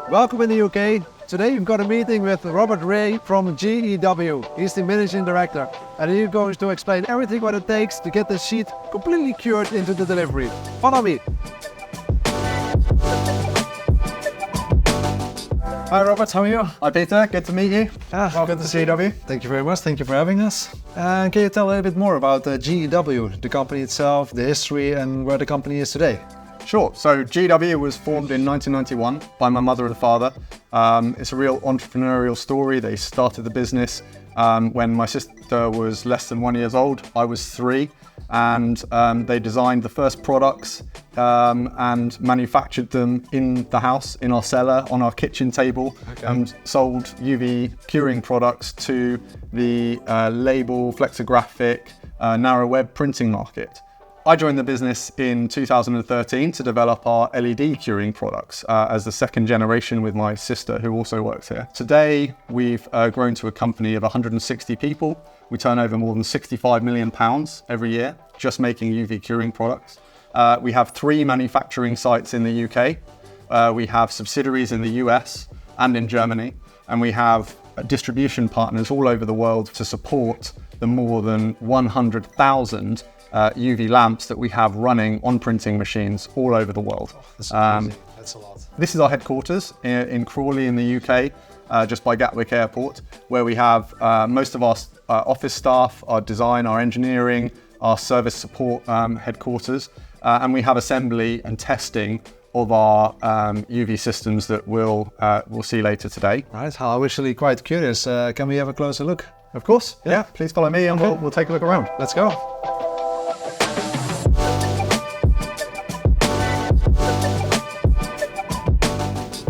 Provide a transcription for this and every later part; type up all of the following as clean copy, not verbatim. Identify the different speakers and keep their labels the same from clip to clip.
Speaker 1: Welcome in the UK. Today we've got a meeting with Robert Ray from GEW. He's the Managing Director, and he's going to explain everything what it takes to get the sheet completely cured into the delivery. Follow me. Hi Robert, how are you?
Speaker 2: Hi Peter, good to meet you. Welcome to GEW.
Speaker 1: Thank you very much, thank you for having us. Can you tell a little bit more about GEW, the company itself, the history and where the company is today?
Speaker 2: Sure, so GEW was formed in 1991 by my mother and father. It's a real entrepreneurial story. They started the business when my sister was less than 1 year old. I was 3, and they designed the first products and manufactured them in the house, in our cellar, on our kitchen table, and sold UV curing products to the label, flexographic, narrow web printing market. I joined the business in 2013 to develop our LED curing products as the second generation with my sister, who also works here. Today, we've grown to a company of 160 people. We turn over more than £65 million every year, just making UV curing products. We have 3 manufacturing sites in the UK. We have subsidiaries in the US and in Germany, and we have distribution partners all over the world to support the more than 100,000 UV lamps that we have running on printing machines all over the world.
Speaker 1: That's amazing. That's a lot.
Speaker 2: This is our headquarters in Crawley in the UK, just by Gatwick Airport, where we have most of our office staff, our design, our engineering, our service support headquarters, and we have assembly and testing of our UV systems that we'll see later today.
Speaker 1: Right, I'm actually quite curious. Can we have a closer look?
Speaker 2: Of course, yeah. Please follow me and we'll take a look around.
Speaker 1: Let's go.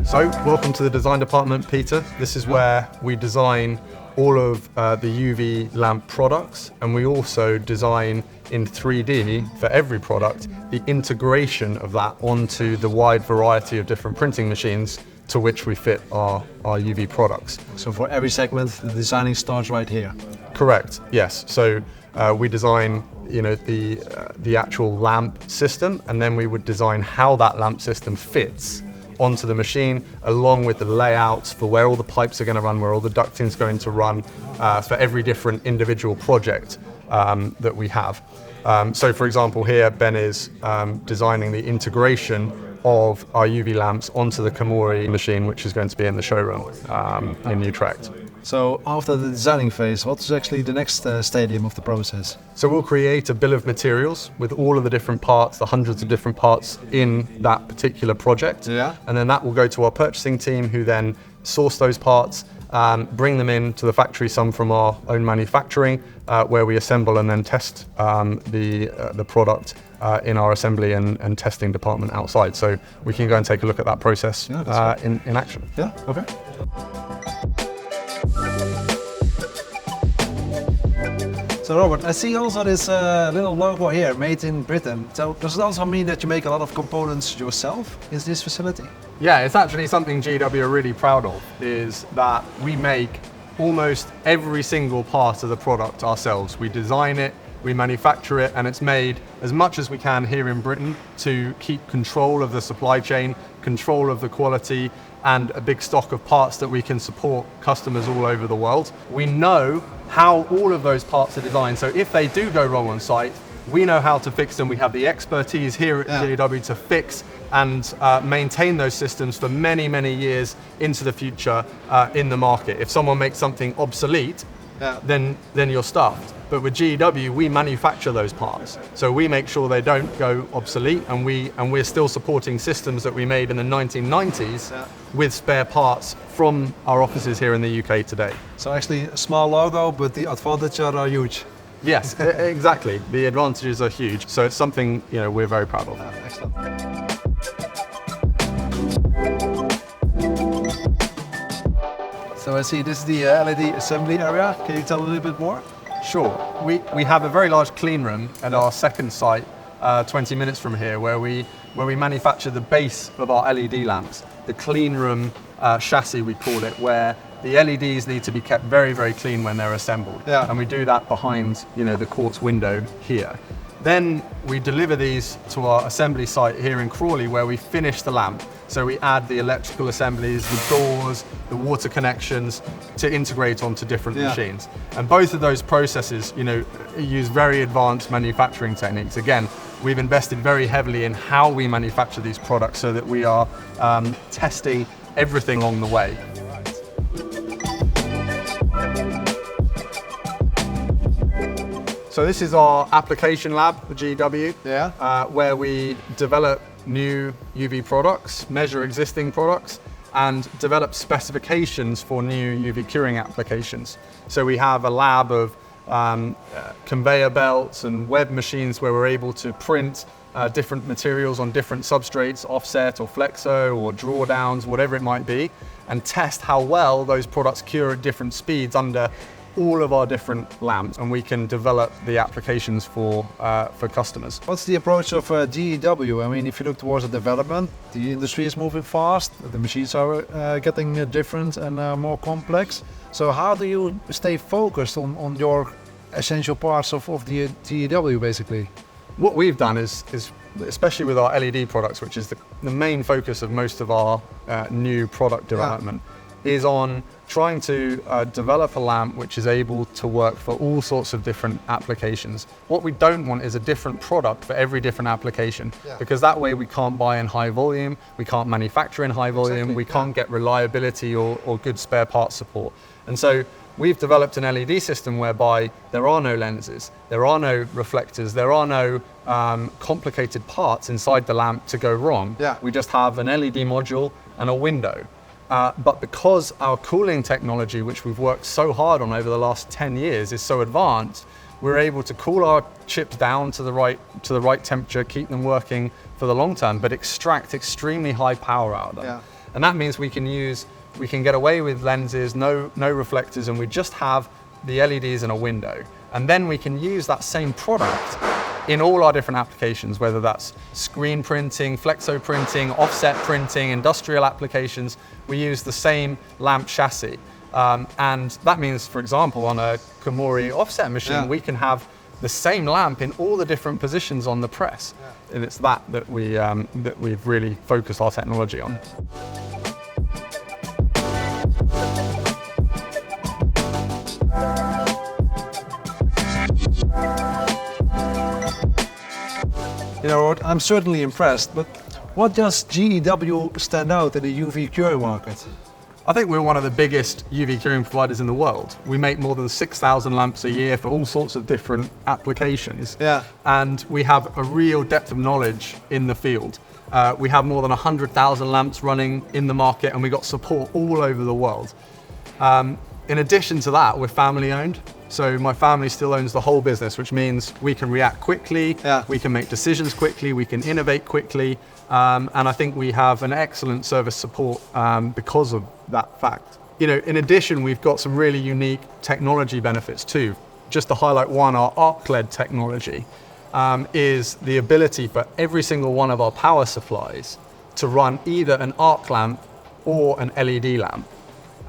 Speaker 2: So, welcome to the design department, Peter. This is where we design all of the UV lamp products, and we also design in 3D for every product the integration of that onto the wide variety of different printing machines to which we fit our UV products.
Speaker 1: So for every segment, the designing starts right here?
Speaker 2: Correct, yes. So we design the actual lamp system, and then we would design how that lamp system fits onto the machine, along with the layouts for where all the pipes are going to run, where all the ducting is going to run, for every different individual project that we have. So for example here, Ben is designing the integration of our UV lamps onto the Komori machine, which is going to be in the showroom in Utrecht.
Speaker 1: So after the designing phase, what is actually the next stadium of the process?
Speaker 2: So we'll create a bill of materials with all of the different parts, the hundreds of different parts in that particular project.
Speaker 1: Yeah.
Speaker 2: And then that will go to our purchasing team, who then source those parts, bring them in to the factory, some from our own manufacturing, where we assemble and then test the product in our assembly and testing department outside. So we can go and take a look at that process in action.
Speaker 1: Yeah, okay. So Robert, I see also this little logo here, made in Britain. So does it also mean that you make a lot of components yourself in this facility?
Speaker 2: Yeah, it's actually something GEW are really proud of, is that we make almost every single part of the product ourselves. We design it, we manufacture it, and it's made as much as we can here in Britain to keep control of the supply chain, control of the quality, and a big stock of parts that we can support customers all over the world. We know how all of those parts are designed, so if they do go wrong on site, we know how to fix them. We have the expertise here at GEW to fix and maintain those systems for many, many years into the future in the market. If someone makes something obsolete, then you're stuffed. But with GEW, we manufacture those parts. So we make sure they don't go obsolete, and we're still supporting systems that we made in the 1990s with spare parts from our offices here in the UK today.
Speaker 1: So actually a small logo, but the advantages are huge.
Speaker 2: Yes, exactly. The advantages are huge. So it's something we're very proud of.
Speaker 1: Excellent. So I see this is the LED assembly area. Can you tell a little bit more?
Speaker 2: Sure. We have a very large clean room at our second site, 20 minutes from here, where we manufacture the base of our LED lamps. The clean room chassis, we call it, where the LEDs need to be kept very, very clean when they're assembled.
Speaker 1: Yeah.
Speaker 2: And we do that behind the quartz window here. Then we deliver these to our assembly site here in Crawley, where we finish the lamp. So we add the electrical assemblies, the doors, the water connections to integrate onto different machines. And both of those processes, use very advanced manufacturing techniques. Again, we've invested very heavily in how we manufacture these products so that we are testing everything along the way. So this is our application lab, the GEW, where we develop new UV products, measure existing products, and develop specifications for new UV curing applications. So we have a lab of conveyor belts and web machines where we're able to print different materials on different substrates, offset or flexo or drawdowns, whatever it might be, and test how well those products cure at different speeds under all of our different lamps, and we can develop the applications for customers.
Speaker 1: What's the approach of GEW? I mean, if you look towards the development, the industry is moving fast, the machines are getting different and more complex. So how do you stay focused on your essential parts of the GEW, basically?
Speaker 2: What we've done is especially with our LED products, which is the main focus of most of our new product development, is on trying to develop a lamp which is able to work for all sorts of different applications. What we don't want is a different product for every different application, because that way we can't buy in high volume, we can't manufacture in high volume, we can't get reliability or good spare parts support. And so we've developed an LED system whereby there are no lenses, there are no reflectors, there are no complicated parts inside the lamp to go wrong. We just have an LED module and a window. But because our cooling technology, which we've worked so hard on over the last 10 years, is so advanced, we're able to cool our chips down to the right temperature, keep them working for the long term, but extract extremely high power out of them. And that means we can get away with lenses, no reflectors, and we just have the LEDs and a window. And then we can use that same product in all our different applications, whether that's screen printing, flexo printing, offset printing, industrial applications. We use the same lamp chassis. And that means, for example, on a Komori offset machine, we can have the same lamp in all the different positions on the press. And it's that we've really focused our technology on.
Speaker 1: You know, I'm certainly impressed, but what does GEW stand out in the UV curing market?
Speaker 2: I think we're one of the biggest UV curing providers in the world. We make more than 6,000 lamps a year for all sorts of different applications. And we have a real depth of knowledge in the field. We have more than 100,000 lamps running in the market, and we got support all over the world. In addition to that, we're family owned. So my family still owns the whole business, which means we can react quickly, we can make decisions quickly, we can innovate quickly, and I think we have an excellent service support because of that fact. In addition, we've got some really unique technology benefits too. Just to highlight one, our arc-led technology is the ability for every single one of our power supplies to run either an arc lamp or an LED lamp.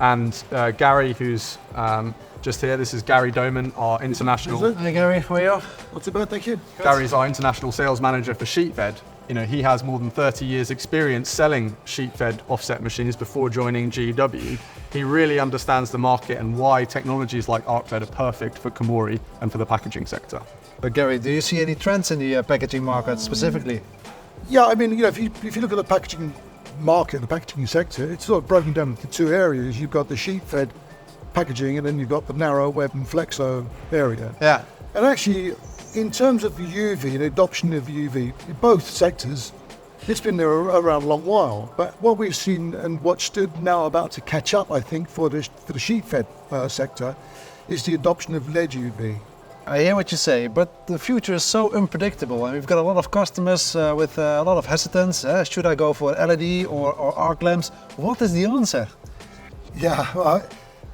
Speaker 2: And Gary, who's just here, this is Gary Doman, our international...
Speaker 1: Hi Gary, how are you?
Speaker 3: What's about, thank you.
Speaker 2: Gary's our international sales manager for Sheetfed. He has more than 30 years experience selling Sheetfed offset machines before joining GEW. He really understands the market and why technologies like arc-led are perfect for Komori and for the packaging sector.
Speaker 1: But Gary, do you see any trends in the packaging market specifically?
Speaker 3: Yeah, I mean, if you look at the packaging market, the packaging sector, it's sort of broken down into two areas. You've got the sheet-fed packaging, and then you've got the narrow web and flexo area. And actually, in terms of UV and adoption of UV, in both sectors, it's been there around a long while. But what we've seen and what's now about to catch up, I think, for the sheet-fed sector, is the adoption of LED UV.
Speaker 1: I hear what you say, but the future is so unpredictable, and we've got a lot of customers with a lot of hesitance. Should I go for LED or arc lamps? What is the answer?
Speaker 3: Yeah,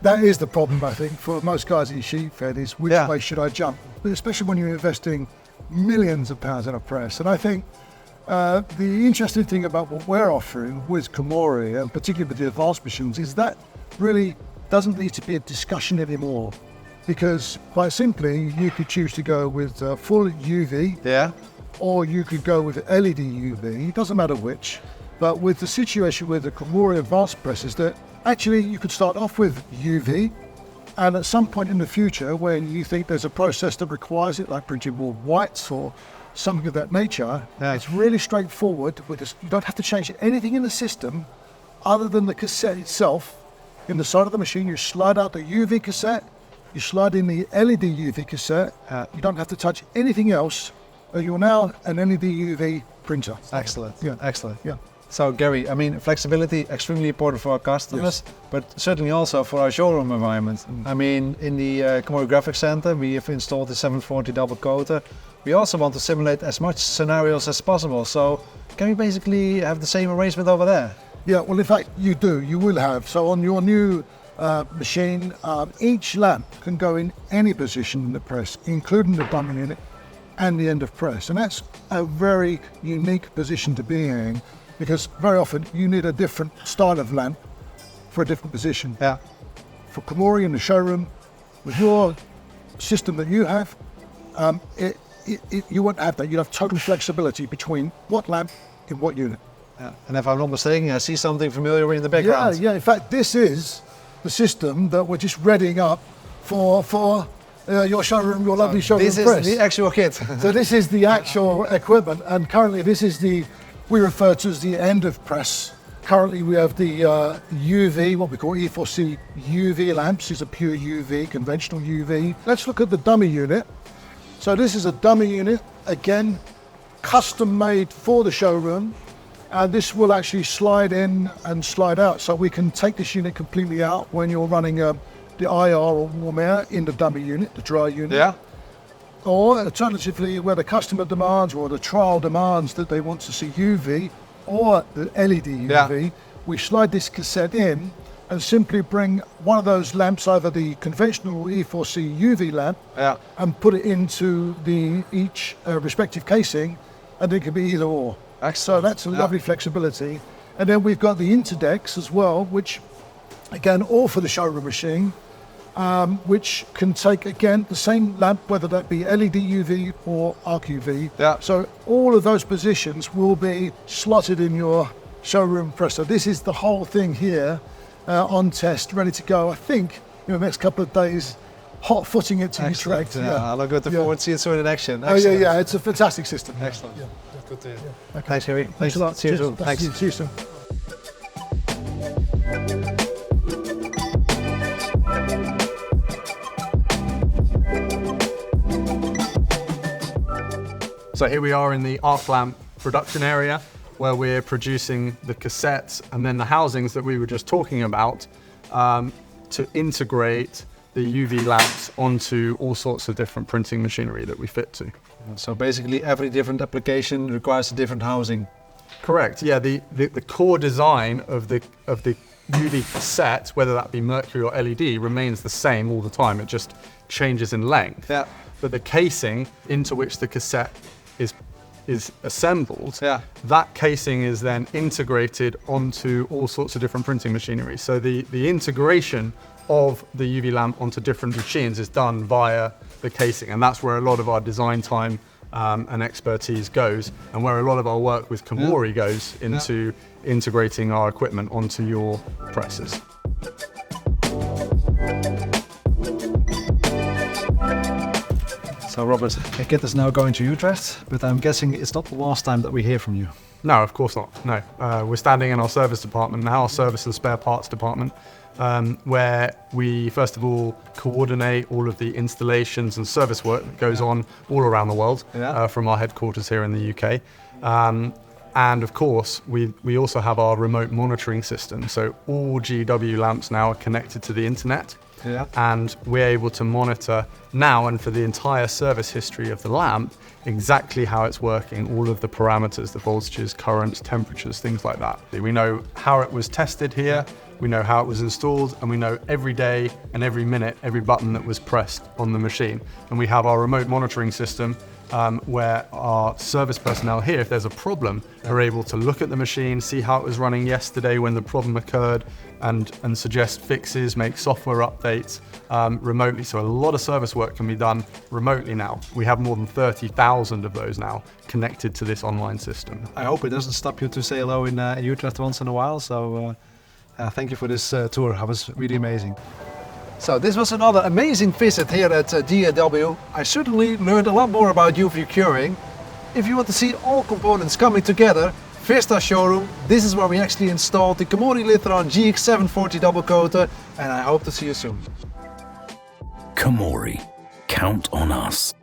Speaker 3: that is the problem, I think, for most guys in sheet-fed, is which way should I jump? But especially when you're investing millions of pounds in a press. And I think the interesting thing about what we're offering with Komori, and particularly with the advanced machines, is that really doesn't need to be a discussion anymore. Because quite simply, you could choose to go with full UV, or you could go with LED UV, it doesn't matter which. But with the situation with the Komori advanced presses, that actually you could start off with UV, and at some point in the future, when you think there's a process that requires it, like printing more whites or something of that nature, it's really straightforward. With this, you don't have to change anything in the system other than the cassette itself. In the side of the machine, you slide out the UV cassette, you slide in the LED UV cassette. You don't have to touch anything else. You're now an LED UV printer.
Speaker 1: Excellent.
Speaker 3: Yeah.
Speaker 1: Excellent.
Speaker 3: Yeah.
Speaker 1: So Gary, I mean, flexibility extremely important for our customers, but certainly also for our showroom environment. I mean, in the Komori Graphics Center, we have installed the 740 double coater. We also want to simulate as much scenarios as possible. So can we basically have the same arrangement over there?
Speaker 3: Yeah, well, in fact, you do. You will have. So on your new machine, each lamp can go in any position in the press, including the dummy unit and the end of press. And that's a very unique position to be in, because very often you need a different style of lamp for a different position.
Speaker 1: Yeah.
Speaker 3: For Komori in the showroom, with your system that you have, you won't have that. You'd have total flexibility between what lamp in what unit.
Speaker 1: Yeah. And if I'm not mistaken, I see something familiar in the background.
Speaker 3: Yeah. In fact, this is the system that we're just readying up for your showroom, your lovely showroom
Speaker 1: This
Speaker 3: press.
Speaker 1: is the actual kit.
Speaker 3: So this is the actual equipment, and currently this is we refer to as the end of press. Currently we have the UV, what we call E4C UV lamps. These are pure UV, conventional UV. Let's look at the dummy unit. So this is a dummy unit, again, custom made for the showroom. And this will actually slide in and slide out. So we can take this unit completely out when you're running the IR or warm air in the dummy unit, the dry unit.
Speaker 1: Yeah.
Speaker 3: Or alternatively, where the customer demands or the trial demands that they want to see UV or the LED UV, we slide this cassette in and simply bring one of those lamps, either the conventional E4C UV lamp, and put it into each respective casing, and it can be either or.
Speaker 1: Excellent.
Speaker 3: So that's a lovely flexibility. And then we've got the interdecks as well, which again, all for the showroom machine, which can take, again, the same lamp, whether that be LED UV or arc UV.
Speaker 1: Yeah.
Speaker 3: So all of those positions will be slotted in your showroom press. So this is the whole thing here on test, ready to go. I think in the next couple of days, hot footing it to Utrecht.
Speaker 1: I look forward to see it soon in action.
Speaker 3: Excellent. Oh yeah, it's a fantastic system.
Speaker 1: Excellent.
Speaker 3: Yeah.
Speaker 1: Good to hear.
Speaker 3: Yeah. Okay.
Speaker 1: Thanks, Gary.
Speaker 3: Thanks a lot.
Speaker 1: See you soon.
Speaker 3: Thanks. See you soon.
Speaker 2: So here we are in the arc lamp production area, where we're producing the cassettes and then the housings that we were just talking about to integrate the UV lamps onto all sorts of different printing machinery that we fit to.
Speaker 1: So basically every different application requires a different housing.
Speaker 2: Correct, yeah, the core design of the UV cassette, whether that be mercury or LED, remains the same all the time. It just changes in length.
Speaker 1: Yeah.
Speaker 2: But the casing into which the cassette is assembled, that casing is then integrated onto all sorts of different printing machinery. So the integration of the UV lamp onto different machines is done via the casing, and that's where a lot of our design time and expertise goes, and where a lot of our work with Komori goes into integrating our equipment onto your presses.
Speaker 1: So Robert, the kit is now going to Utrecht, but I'm guessing it's not the last time that we hear from you.
Speaker 2: No, of course not, no. We're standing in our service department now, our service and spare parts department, where we first of all coordinate all of the installations and service work that goes on all around the world from our headquarters here in the UK. And of course, we also have our remote monitoring system. So all GEW lamps now are connected to the internet. And we're able to monitor now and for the entire service history of the lamp exactly how it's working, all of the parameters, the voltages, currents, temperatures, things like that. We know how it was tested here, we know how it was installed, and we know every day and every minute, every button that was pressed on the machine. And we have our remote monitoring system where our service personnel here, if there's a problem, are able to look at the machine, see how it was running yesterday when the problem occurred, and suggest fixes, make software updates remotely. So a lot of service work can be done remotely now. We have more than 30,000 of those now connected to this online system.
Speaker 1: I hope it doesn't stop you to say hello in Utrecht once in a while. So thank you for this tour. It was really amazing. So this was another amazing visit here at GEW. I certainly learned a lot more about UV curing. If you want to see all components coming together, Vista showroom, this is where we actually installed the Komori Litron GX740 double coater, and I hope to see you soon.
Speaker 4: Komori, count on us.